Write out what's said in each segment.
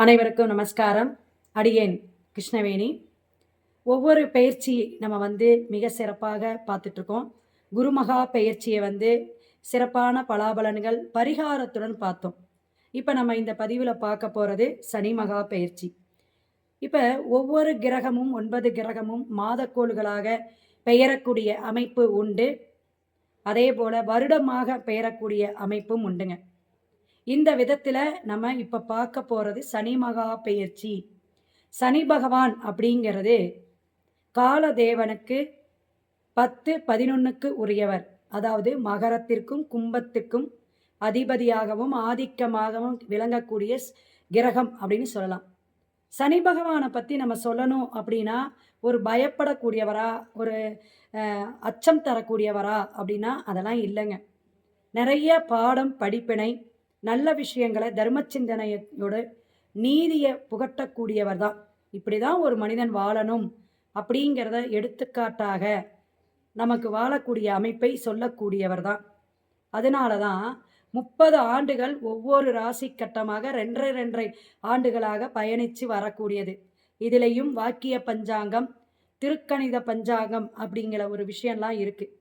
அனைவருக்கும் நமஸ்காரம். அடியேன் கிருஷ்ணவேணி. ஒவ்வொரு பயிற்சி நம்ம மிக சிறப்பாக பார்த்துட்ருக்கோம். குருமகா பயிற்சியை சிறப்பான பலாபலன்கள் பரிகாரத்துடன் பார்த்தோம். இப்போ நம்ம இந்த பதிவில் பார்க்க போகிறது சனி மகா பயிற்சி. இப்போ ஒவ்வொரு கிரகமும் 9 கிரகமும் மாதக்கோள்களாக பெயரக்கூடிய அமைப்பு உண்டு. அதே போல் வருடமாக பெயரக்கூடிய அமைப்பும் உண்டுங்க. இந்த விதத்தில் நம்ம இப்போ பார்க்க போகிறது சனி மகா பெயர்ச்சி. சனி பகவான் அப்படிங்கிறது காலதேவனுக்கு 10-11க்கு உரியவர். அதாவது மகரத்திற்கும் கும்பத்துக்கும் அதிபதியாகவும் ஆதிக்கமாகவும் விளங்கக்கூடிய கிரகம் அப்படின்னு சொல்லலாம். சனி பகவானை பற்றி நம்ம சொல்லணும் அப்படின்னா ஒரு பயப்படக்கூடியவரா, ஒரு அச்சம் தரக்கூடியவரா அப்படின்னா அதெல்லாம் இல்லைங்க. நிறைய பாடம் படிப்பினை, நல்ல விஷயங்களை தர்ம சிந்தனையோடு நீதியை புகட்டக்கூடியவர் தான். இப்படி தான் ஒரு மனிதன் வாழணும் அப்படிங்கிறத எடுத்துக்காட்டாக நமக்கு வாழக்கூடிய அமைப்பை சொல்லக்கூடியவர் தான். அதனால தான் 30 ஆண்டுகள் ஒவ்வொரு ராசி கட்டமாக 2.5 ஆண்டுகளாக பயணித்து வரக்கூடியது. இதிலையும் வாக்கிய பஞ்சாங்கம், திருக்கணித பஞ்சாங்கம் அப்படிங்கிற ஒரு விஷயம்லாம் இருக்குது.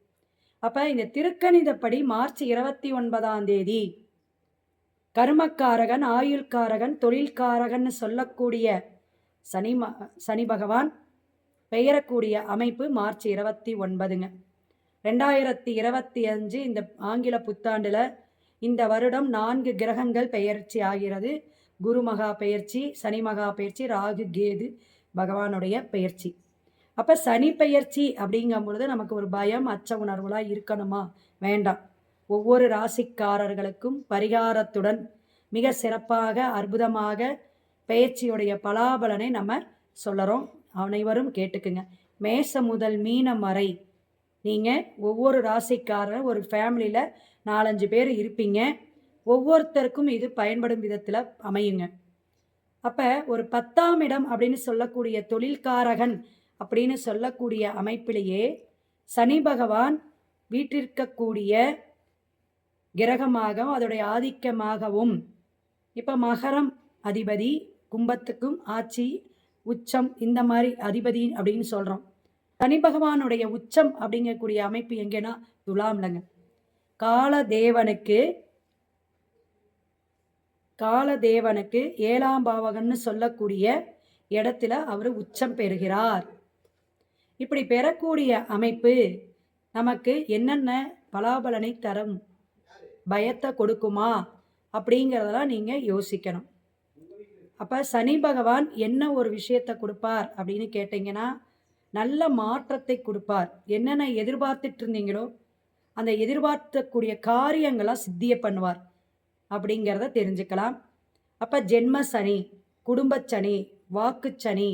அப்போ இந்த திருக்கணிதப்படி மார்ச் 29ஆம் தேதி கர்மக்காரகன், ஆயுள்காரகன், தொழில்காரகன் சொல்லக்கூடிய சனி பகவான் பெயரக்கூடிய அமைப்பு மார்ச் 29ங்க. 2025 இந்த ஆங்கில புத்தாண்டில் இந்த வருடம் 4 கிரகங்கள் பெயர்ச்சி ஆகிறது. குரு மகா பெயர்ச்சி, சனி மகா பெயர்ச்சி, ராகு கேது பகவானுடைய பெயர்ச்சி. அப்போ சனி பெயர்ச்சி அப்படிங்கும் பொழுது நமக்கு ஒரு பயம், அச்ச உணர்வுலாம் இருக்கணுமா? வேண்டாம். ஒவ்வொரு ராசிக்காரர்களுக்கும் பரிகாரத்துடன் மிக சிறப்பாக அற்புதமாக பெயர்ச்சியுடைய பலாபலனை நம்ம சொல்லுறோம். அனைவரும் கேட்டுக்குங்க. மேசம் முதல் மீனம் வரை நீங்கள் ஒவ்வொரு ராசிக்காரர் ஒரு ஃபேமிலியில் 4-5 பேர் இருப்பீங்க. ஒவ்வொருத்தருக்கும் இது பயன்படும் விதத்தில் அமையுங்க. அப்போ ஒரு 10ஆம் இடம் அப்படின்னு சொல்லக்கூடிய தொழில்காரகன் அப்படின்னு சொல்லக்கூடிய அமைப்பிலேயே சனி பகவான் வீட்டிற்கக்கூடிய கிரகமாகவும் அதோடைய ஆதிக்கமாகவும், இப்போ மகரம் அதிபதி, கும்பத்துக்கும் ஆட்சி உச்சம், இந்த மாதிரி அதிபதி அப்படின்னு சொல்கிறோம். சனி பகவானுடைய உச்சம் அப்படிங்கக்கூடிய அமைப்பு எங்கன்னா துலாம்லங்க. காலதேவனுக்கு 7ஆம் பாவகம்னு சொல்லக்கூடிய இடத்துல அவர் உச்சம் பெறுகிறார். இப்படி பெறக்கூடிய அமைப்பு நமக்கு என்னென்ன பலாபலனை தரும், பயத்தை கொடுக்குமா அப்படிங்கிறதெல்லாம் நீங்கள் யோசிக்கணும். அப்போ சனி பகவான் என்ன ஒரு விஷயத்தை கொடுப்பார் அப்படின்னு கேட்டிங்கன்னா நல்ல மாற்றத்தை கொடுப்பார். என்னென்ன எதிர்பார்த்துட்டு இருந்தீங்களோ அந்த எதிர்பார்க்கக்கூடிய காரியங்களாக சித்திய பண்ணுவார் அப்படிங்கிறத தெரிஞ்சுக்கலாம். அப்போ ஜென்ம சனி, குடும்பச்சனி, வாக்குச்சனி,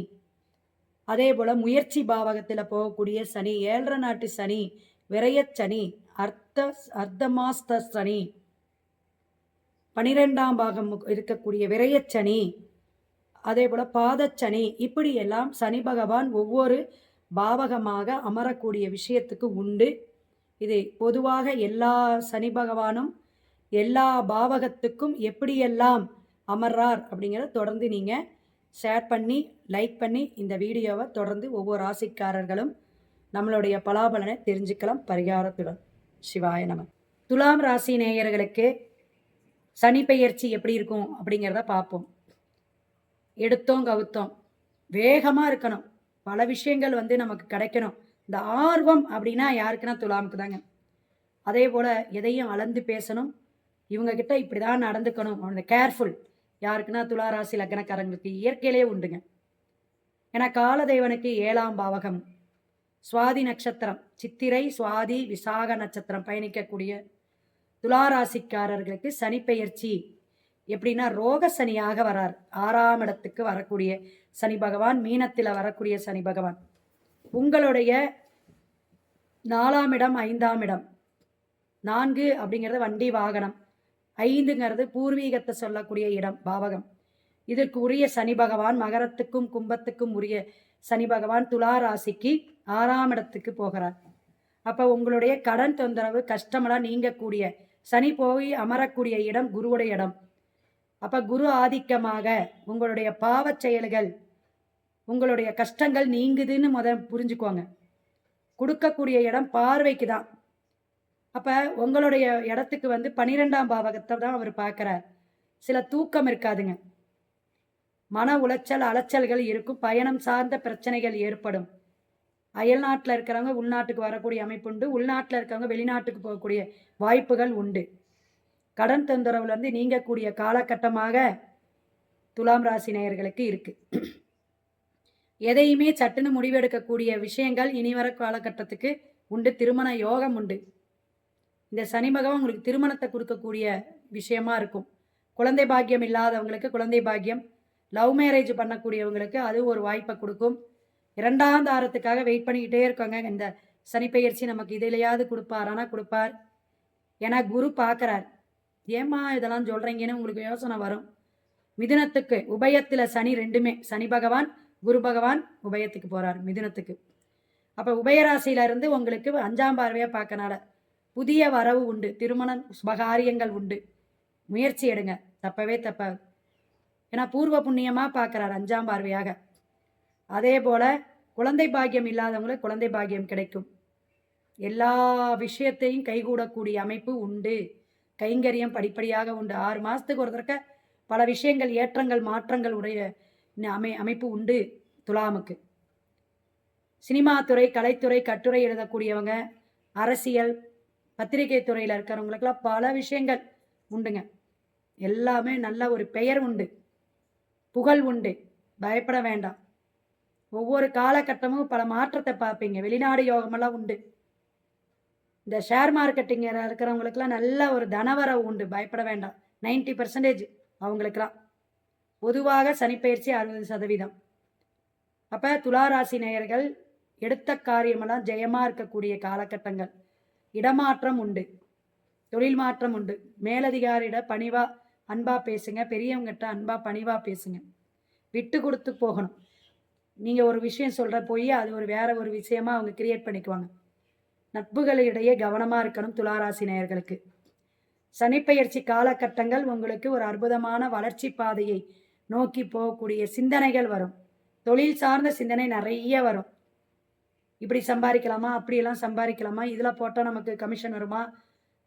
அதே போல் முயற்சி பாவகத்தில் போகக்கூடிய சனி, 7 நாட்டு சனி, விரயச்சனி, அர்த்தமாஸ்த சனி, 12ஆம் பாகம் இருக்கக்கூடிய விரயச்சனி, அதே போல் பாதச்சனி, இப்படியெல்லாம் சனி பகவான் ஒவ்வொரு பாவகமாக அமரக்கூடிய விஷயத்துக்கு உண்டு. இது பொதுவாக எல்லா சனி பகவானும் எல்லா பாவகத்துக்கும் எப்படியெல்லாம் அமர்றார் அப்படிங்கிறத தொடர்ந்து நீங்கள் ஷேர் பண்ணி லைக் பண்ணி இந்த வீடியோவை தொடர்ந்து ஒவ்வொரு ராசிக்காரர்களும் நம்மளுடைய பலாபலனை தெரிஞ்சுக்கலாம் பரிகாரத்துடன். சிவாய நம. துலாம் ராசி நேயர்களுக்கு சனி பெயர்ச்சி எப்படி இருக்கும் அப்படிங்கிறத பார்ப்போம். எடுத்தோம் கவுத்தோம், வேகமாக இருக்கணும். பல விஷயங்கள் நமக்கு கிடைக்கணும். இந்த ஆர்வம் அப்படின்னா யாருக்குன்னா துலாமுக்கு தாங்க. அதே போல் எதையும் அளந்து பேசணும். இவங்கக்கிட்ட இப்படி தான் நடந்துக்கணும். அந்த கேர்ஃபுல் யாருக்குன்னா துலா ராசி லக்னக்காரங்களுக்கு இயற்கையிலே உண்டுங்க. ஏன்னா காலதேவனுக்கு 7ஆம் பாவகம் சுவாதி நட்சத்திரம், சித்திரை சுவாதி விசாக நட்சத்திரம் பயணிக்கக்கூடிய துளாராசிக்காரர்களுக்கு சனி பெயர்ச்சி எப்படின்னா ரோக சனியாக வரார். 6ஆம் இடத்துக்கு வரக்கூடிய சனி பகவான், மீனத்தில் வரக்கூடிய சனி பகவான் உங்களுடைய 4ஆம் இடம், 5ஆம் இடம். 4 அப்படிங்கிறது வண்டி வாகனம், 5ங்கிறது பூர்வீகத்தை சொல்லக்கூடிய இடம், பாவகம். இதற்கு உரிய சனி பகவான் மகரத்துக்கும் கும்பத்துக்கும் உரிய சனி பகவான் துலா ராசிக்கு 6ஆம் இடத்துக்கு போகிறார். அப்போ உங்களுடைய கடன் தொந்தரவு கஷ்டமெல்லாம் நீங்கக்கூடிய, சனி போய் அமரக்கூடிய இடம் குருவுடைய இடம். அப்போ குரு ஆதிக்கமாக உங்களுடைய பாவச் செயல்கள், உங்களுடைய கஷ்டங்கள் நீங்குதுன்னு புரிஞ்சுக்கோங்க. கொடுக்கக்கூடிய இடம் பார்வைக்கு தான். அப்போ உங்களுடைய இடத்துக்கு 12ஆம் பாவகத்தை தான் அவர் பார்க்குறார். சில தூக்கம் இருக்காதுங்க. மன உளைச்சல், அலைச்சல்கள் இருக்கும். பயணம் சார்ந்த பிரச்சனைகள் ஏற்படும். அயல்நாட்டில் இருக்கிறவங்க உள்நாட்டுக்கு வரக்கூடிய அமைப்பு உண்டு. உள்நாட்டில் இருக்கிறவங்க வெளிநாட்டுக்கு போகக்கூடிய வாய்ப்புகள் உண்டு. கடன் தொந்தரவுலேருந்து நீங்கக்கூடிய காலகட்டமாக துலாம் ராசி நேயர்களுக்கு இருக்கு. எதையுமே சட்டுன்னு முடிவெடுக்கக்கூடிய விஷயங்கள் இனி வர காலகட்டத்துக்கு உண்டு. திருமண யோகம் உண்டு. இந்த சனி பகவான் உங்களுக்கு திருமணத்தை கொடுக்கக்கூடிய விஷயமா இருக்கும். குழந்தை பாக்கியம் இல்லாதவங்களுக்கு குழந்தை பாக்கியம், லவ் மேரேஜ் பண்ணக்கூடியவங்களுக்கு அது ஒரு வாய்ப்பை கொடுக்கும். 2ஆம் தாரத்துக்காக வெயிட் பண்ணிக்கிட்டே இருக்காங்க. இந்த சனிப்பெயர்ச்சி நமக்கு இதிலையாவது கொடுப்பாரானா கொடுப்பார். ஏன்னா குரு பார்க்குறார். ஏம்மா இதெல்லாம் சொல்கிறீங்கன்னு உங்களுக்கு யோசனை வரும். மிதுனத்துக்கு உபயத்தில் சனி, ரெண்டுமே சனி பகவான் குரு பகவான் உபயத்துக்கு போகிறார் மிதுனத்துக்கு. அப்போ உபயராசியிலிருந்து உங்களுக்கு 5ஆம் பார்வையாக பார்க்கனால புதிய வரவு உண்டு. திருமணம் சுபகாரியங்கள் உண்டு. முயற்சி எடுங்க, தப்பவே தப்பாது. ஏன்னா பூர்வ புண்ணியமாக பார்க்குறார் 5ஆம் பார்வையாக. அதே போல் குழந்தை பாக்கியம் இல்லாதவங்களுக்கு குழந்தை பாக்கியம் கிடைக்கும். எல்லா விஷயத்தையும் கைகூடக்கூடிய அமைப்பு உண்டு. கைங்கரியம் படிப்படியாக உண்டு. 6 மாதத்துக்கு ஒரு தடவை பல விஷயங்கள் ஏற்றங்கள் மாற்றங்கள் உடைய அமைப்பு உண்டு துலாமுக்கு. சினிமா துறை, கலைத்துறை, கட்டுரை எழுதக்கூடியவங்க, அரசியல், பத்திரிகை துறையில் இருக்கிறவங்களுக்கெல்லாம் பல விஷயங்கள் உண்டுங்க. எல்லாமே நல்ல ஒரு பெயர் உண்டு, புகழ் உண்டு. பயப்பட வேண்டாம். ஒவ்வொரு காலகட்டமும் பல மாற்றத்தை பார்ப்பீங்க. வெளிநாடு யோகமெல்லாம் உண்டு. இந்த ஷேர் மார்க்கெட்டிங் இருக்கிறவங்களுக்கெல்லாம் நல்ல ஒரு தனவரவு உண்டு. பயப்பட வேண்டாம். 90% அவங்களுக்கெல்லாம். பொதுவாக சனிப்பெயர்ச்சி 60%. அப்போ துளாராசி நேயர்கள் எடுத்த காரியமெல்லாம் ஜெயமாக இருக்கக்கூடிய காலகட்டங்கள். இடமாற்றம் உண்டு, தொழில் மாற்றம் உண்டு. மேலதிகாரியிட பணிவா அன்பா பேசுங்க. பெரியவங்ககிட்ட அன்பா பணிவா பேசுங்க. விட்டு கொடுத்து போகணும். நீங்கள் ஒரு விஷயம் சொல்கிற போய் அது ஒரு வேற ஒரு விஷயமா அவங்க கிரியேட் பண்ணிக்குவாங்க. நட்புகளிடையே கவனமாக இருக்கணும் துளாராசி நேயர்களுக்கு. சனிப்பெயர்ச்சி காலகட்டங்கள் உங்களுக்கு ஒரு அற்புதமான வளர்ச்சி பாதையை நோக்கி போகக்கூடிய சிந்தனைகள் வரும். தொழில் சார்ந்த சிந்தனை நிறைய வரும். இப்படி சம்பாதிக்கலாமா, அப்படியெல்லாம் சம்பாதிக்கலாமா, இதில் போட்டால் நமக்கு கமிஷன் வருமா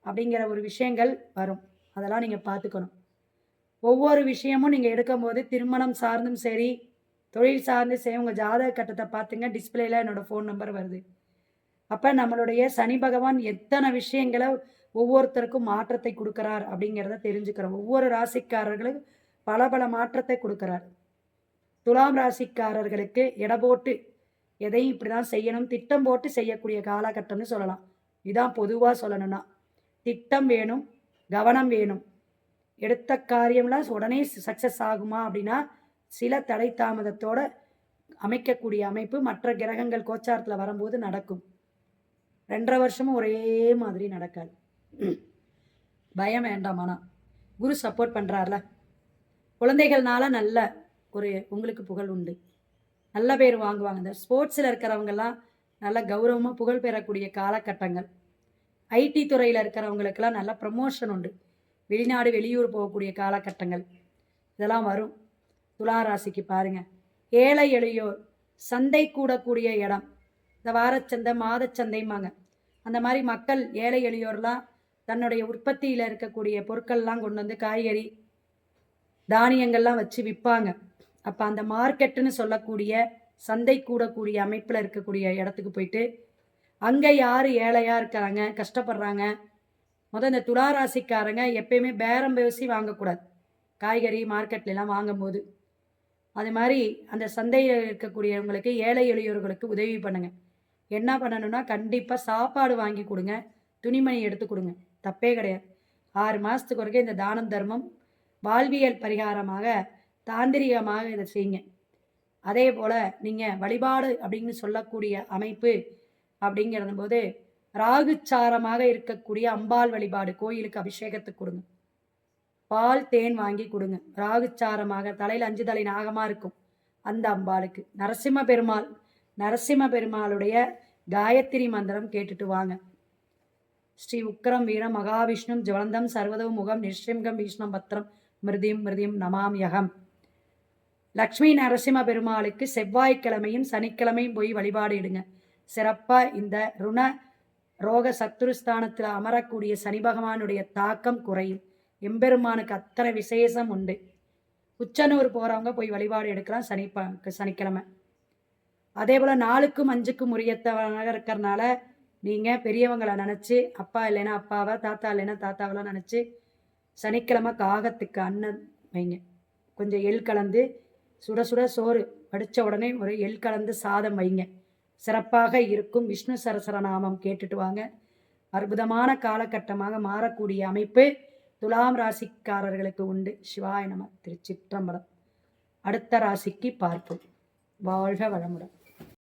அப்படிங்கிற ஒரு விஷயங்கள் வரும். அதெல்லாம் நீங்கள் பார்த்துக்கணும். ஒவ்வொரு விஷயமும் நீங்கள் எடுக்கும்போது திருமணம் சார்ந்தும் சரி, தொழில் சார்ந்து சரி, உங்கள் ஜாதக கட்டத்தை பார்த்துங்க. டிஸ்பிளேல என்னோடய ஃபோன் நம்பர் வருது. அப்போ நம்மளுடைய சனி பகவான் எத்தனை விஷயங்களை ஒவ்வொருத்தருக்கும் மாற்றத்தை கொடுக்குறார் அப்படிங்கிறத தெரிஞ்சுக்கிறோம். ஒவ்வொரு ராசிக்காரர்களும் பல பல மாற்றத்தை கொடுக்குறார். துலாம் ராசிக்காரர்களுக்கு எடை போட்டு எதையும் இப்படி தான் செய்யணும், திட்டம் போட்டு செய்யக்கூடிய காலகட்டம்னு சொல்லலாம். இதான் பொதுவாக சொல்லணும்னா திட்டம் வேணும், கவனம் வேணும். எடுத்த காரியம்லாம் உடனே சக்ஸஸ் ஆகுமா அப்படின்னா சில தடை தாமதத்தோடு அமைக்கக்கூடிய அமைப்பு மற்ற கிரகங்கள் கோச்சாரத்தில் வரும்போது நடக்கும். 2.5 வருஷமும் ஒரே மாதிரி நடக்காது. பயம் வேண்டாம். ஆனால் குரு சப்போர்ட் பண்ணுறார்ல. குழந்தைகள்னால நல்ல ஒரு உங்களுக்கு புகழ் உண்டு. நல்ல பேர் வாங்குவாங்க. இந்த ஸ்போர்ட்ஸில் இருக்கிறவங்கெல்லாம் நல்ல கௌரவமாக புகழ் பெறக்கூடிய காலகட்டங்கள். ஐடி துறையில் இருக்கிறவங்களுக்கெல்லாம் நல்ல ப்ரமோஷன் உண்டு. வெளிநாடு வெளியூர் போகக்கூடிய காலகட்டங்கள் இதெல்லாம் வரும். துளாராசிக்கு பாருங்கள். ஏழை எளியோர் சந்தை கூடக்கூடிய இடம். இந்த வாரச்சந்தை, மாதச்சந்தைம்பாங்க. அந்த மாதிரி மக்கள் ஏழை எளியோர்லாம் தன்னுடைய உற்பத்தியில் இருக்கக்கூடிய பொருட்கள்லாம் கொண்டு வந்து காய்கறி தானியங்கள்லாம் வச்சு விற்பாங்க. அப்போ அந்த மார்க்கெட்டுன்னு சொல்லக்கூடிய சந்தை கூடக்கூடிய அமைப்பில் இருக்கக்கூடிய இடத்துக்கு போயிட்டு அங்கே யார் ஏழையாக இருக்கிறாங்க, கஷ்டப்படுறாங்க. இந்த துளாராசிக்காரங்க எப்பயுமே பேரம் பேசி வாங்கக்கூடாது. காய்கறி மார்க்கெட்லாம் வாங்கும்போது அது மாதிரி அந்த சந்தையில் இருக்கக்கூடியவங்களுக்கு, ஏழை எளியோர்களுக்கு உதவி பண்ணுங்க. என்ன பண்ணணும்னா கண்டிப்பாக சாப்பாடு வாங்கி கொடுங்க, துணிமணி எடுத்து கொடுங்க, தப்பே கிடையாது. 6 மாதத்துக்கு ஒருக்கே இந்த தானம் தர்மம் வாழ்வியல் பரிகாரமாக தாந்திரிகமாக இதை செய்யுங்க. அதே போல் நீங்கள் வழிபாடு அப்படின்னு சொல்லக்கூடிய அமைப்பு அப்படிங்கிறது போது ராகுச்சாரமாக இருக்கக்கூடிய அம்பாள் வழிபாடு, கோயிலுக்கு அபிஷேகத்துக்கு கொடுங்க. பால் தேன் வாங்கி கொடுங்க. ராகுச்சாரமாக தலையில் 5 தலை நாகமாக இருக்கும் அந்த அம்பாளுக்கு. நரசிம்ம பெருமாளுடைய காயத்ரி மந்திரம் கேட்டுட்டு வாங்க. ஸ்ரீ உக்கரம் வீரம் மகாவிஷ்ணு ஜவலந்தம் சர்வதோ முகம் நிஷ்சிம்கம் விஷ்ணம் பத்திரம் மிருதிம் மிருதிம் நமாம்யகம். லக்ஷ்மி நரசிம்ம பெருமாளுக்கு செவ்வாய்க்கிழமையும் சனிக்கிழமையும் போய் வழிபாடு இடுங்க. சிறப்பாக இந்த ருண ரோக சத்துருஸ்தானத்தில் அமரக்கூடிய சனி பகவானுடைய தாக்கம் குறையும். எம்பெருமானுக்கு அத்தனை விசேஷம் உண்டு. உச்சனூர் போகிறவங்க போய் வழிபாடு எடுக்கலாம் சனிக்கிழமை. அதே போல் 4க்கும் 5க்கும் உரியத்தவனாக இருக்கிறனால நீங்கள் பெரியவங்களை நினச்சி, அப்பா இல்லைன்னா அப்பாவை, தாத்தா இல்லைன்னா தாத்தாவெல்லாம் நினச்சி சனிக்கிழமை காகத்துக்கு அன்னம் வைங்க. கொஞ்சம் எள் கலந்து சுட சுட சோறு வடித்த உடனே ஒரு எள் கலந்து சாதம் வைங்க. சிறப்பாக இருக்கும். விஷ்ணு சரசரநாமம் கேட்டுட்டு வாங்க. அற்புதமான காலகட்டமாக மாறக்கூடிய அமைப்பு துலாம் ராசிக்காரர்களுக்கு உண்டு. சிவாய நம. திருச்சிற்றம்பலம். அடுத்த ராசிக்கு பார்ப்போம். வாழ்க வளமுடன்.